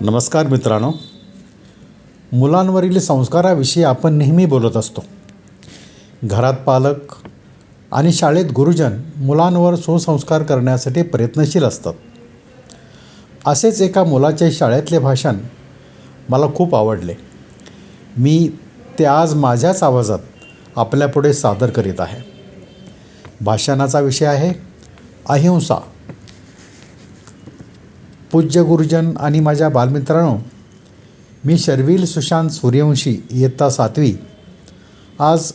नमस्कार मित्रांनो, मुलांवरील संस्काराविषयी आपण नेहमी बोलत असतो. घरात पालक आणि शाळेत गुरुजन मुलांवर सुसंस्कार करण्यासाठी प्रयत्नशील असतात. असेच एका मुलाचे शाळेतले भाषण मला खूप आवडले. मी ते आज माझ्याच आवाजात आपल्यापुढे सादर करीत आहे. भाषणाचा विषय आहे अहिंसा. पूज्य गुरुजन आणि माझ्या बालमित्रांनो, मी शर्विल सुशांत सूर्यवंशी, इयत्ता 7वी. आज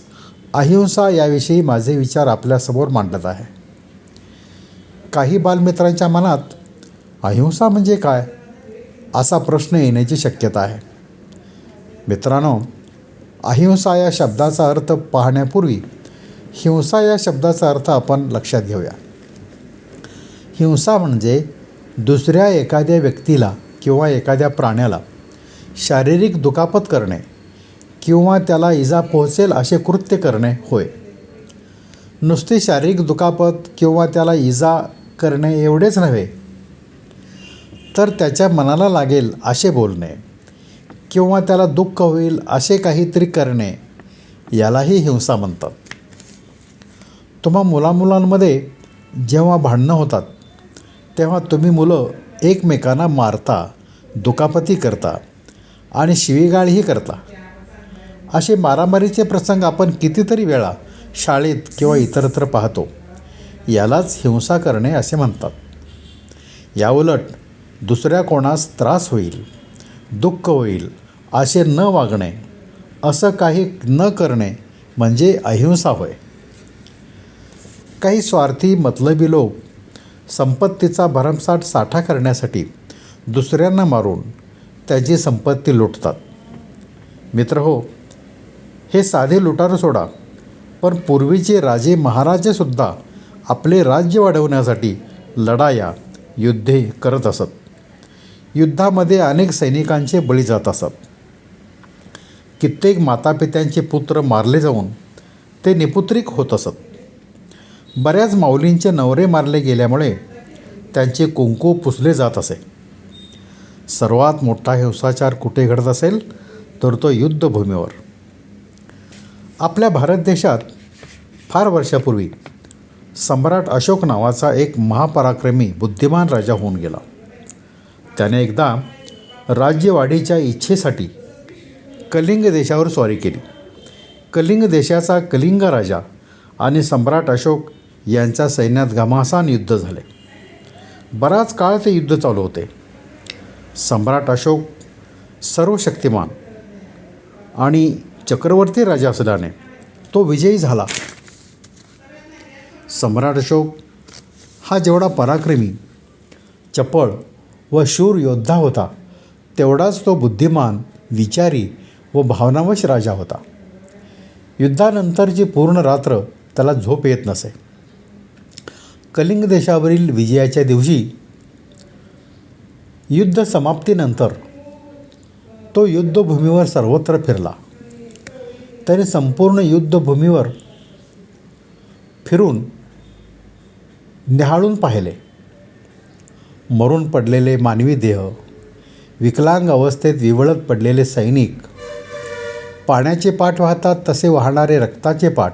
अहिंसा याविषयी माझे विचार आपल्यासमोर मांडत आहे. काही बालमित्रांच्या मनात अहिंसा म्हणजे काय असा प्रश्न येण्याची शक्यता आहे. मित्रांनो, अहिंसा या शब्दाचा अर्थ पाहण्यापूर्वी हिंसा या शब्दाचा अर्थ आपण लक्षात घेऊया. हिंसा म्हणजे दुसऱ्या एखाद्या व्यक्तीला किंवा एखाद्या प्राण्याला शारीरिक दुखापत करणे किंवा त्याला इजा पोहोचेल असे कृत्य करणे होय. नुसती शारीरिक दुखापत किंवा त्याला इजा करणे एवढेच नव्हे, तर त्याच्या मनाला लागेल असे बोलणे किंवा त्याला दुःख होईल असे काहीतरी करणे यालाही हिंसा म्हणतात. तुम्हा मुलांमध्ये जेव्हा भांडणं होतात तेव्हा तुम्ही मुलं एकमेकांना मारता, दुखापती करता आणि शिवीगाळही करता. असे मारामारीचे प्रसंग आपण कितीतरी वेळा शाळेत किंवा इतरत्र पाहतो. यालाच हिंसा करणे असे म्हणतात. याउलट दुसऱ्या कोणास त्रास होईल, दुःख होईल असे न वागणे, असं काही न करणे म्हणजे अहिंसा होय. काही स्वार्थी मतलबी लोक संपत्तीचा भरमसाठ साठा करण्यासाठी दुसऱ्यांना मारून त्याची संपत्ती लुटतात. मित्रहो, हे साधे लुटारू सोडा, पण पूर्वीचे राजे महाराजेसुद्धा आपले राज्य वाढवण्यासाठी लढाया, युद्धे करत असत. युद्धामध्ये अनेक सैनिकांचे बळी जात असत. कित्येक मातापित्यांचे पुत्र मारले जाऊन ते निपुत्रिक होत असत. बऱ्याच माऊलींचे नवरे मारले गेल्यामुळे त्यांचे कुंकू पुसले जात असे. सर्वात मोठा हिंसाचार कुठे घडत असेल तर तो युद्धभूमीवर. आपल्या भारत देशात फार वर्षापूर्वी सम्राट अशोक नावाचा एक महापराक्रमी बुद्धिमान राजा होऊन गेला. त्याने एकदा राज्यवाढीच्या इच्छेसाठी कलिंग देशावर स्वारी केली. कलिंग देशाचा कलिंग राजा आणि सम्राट अशोक यांच्या सैन्यात घमासान युद्ध झाले. बराच काळ ते युद्ध चालू होते. सम्राट अशोक सर्वशक्तिमान आणि चक्रवर्ती राजा असल्याने तो विजयी झाला. सम्राट अशोक हा जेवढा पराक्रमी, चपळ व शूर योद्धा होता, तेवढाच तो बुद्धिमान, विचारी व भावनावश राजा होता. युद्धानंतरची पूर्ण रात्र त्याला झोप येत नसे. कलिंग देशावरील विजयाच्या दिवशी युद्ध समाप्तीनंतर तो युद्धभूमीवर सर्वत्र फिरला. त्याने संपूर्ण युद्धभूमीवर फिरून निहाळून पाहिले. मरून पडलेले मानवी देह, विकलांग अवस्थेत विवळत पडलेले सैनिक, पाण्याचे पाट वाहतात तसे वाहणारे रक्ताचे पाट,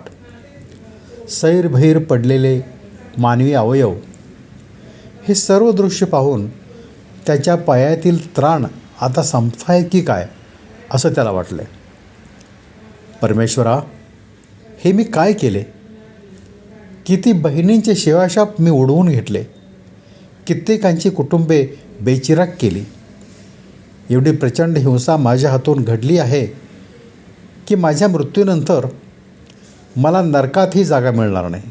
सैरभैर पडलेले मानवी अवयव, हे सर्व दृश्य पाहून त्याच्या पायातील त्राण आता संपताय की काय असं त्याला वाटले. परमेश्वरा, हे मी काय केले? किती बहिणींचे शिवाशाप मी उडवून घेतले, कित्येकांची कुटुंबे बेचिराग केली. एवढी प्रचंड हिंसा माझ्या हातून घडली आहे की माझ्या मृत्यूनंतर मला नरकातही जागा मिळणार नाही.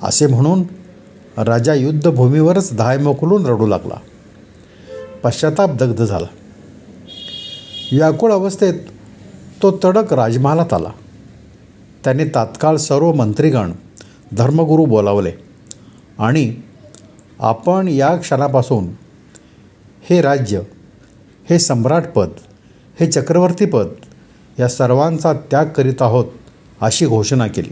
असे म्हणून राजा युद्धभूमीवरच धाय मोकलून रडू लागला. पश्चाताप दग्ध झाला. व्याकुळ अवस्थेत तो तडक राजमहालात आला. त्याने तात्काळ सर्व मंत्रीगण, धर्मगुरू बोलावले आणि आपण या क्षणापासून हे राज्य, हे सम्राटपद, हे चक्रवर्तीपद या सर्वांचा त्याग करीत आहोत अशी घोषणा केली.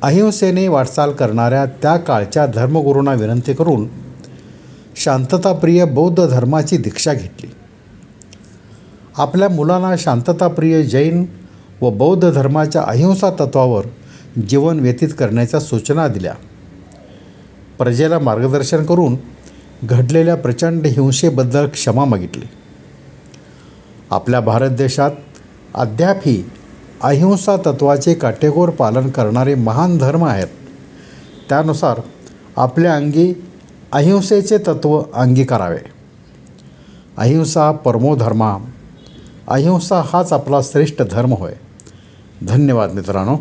अहिंसेने वाटचाल करणाऱ्या त्या काळच्या धर्मगुरूंना विनंती करून शांतताप्रिय बौद्ध धर्माची दीक्षा घेतली. आपल्या मुलांना शांतताप्रिय जैन व बौद्ध धर्माच्या अहिंसा तत्वावर जीवन व्यतीत करण्याच्या सूचना दिल्या. प्रजेला मार्गदर्शन करून घडलेल्या प्रचंड हिंसेबद्दल क्षमा मागितली. आपल्या भारत देशात अद्यापही अहिंसा तत्वाचे काटेकोर पालन करणारे महान धर्म आहेत. त्यानुसार आपल्या अंगी अहिंसेचे तत्त्व अंगीकारावे. अहिंसा परमो धर्मा. अहिंसा हाच आपला श्रेष्ठ धर्म होय. धन्यवाद मित्रांनो.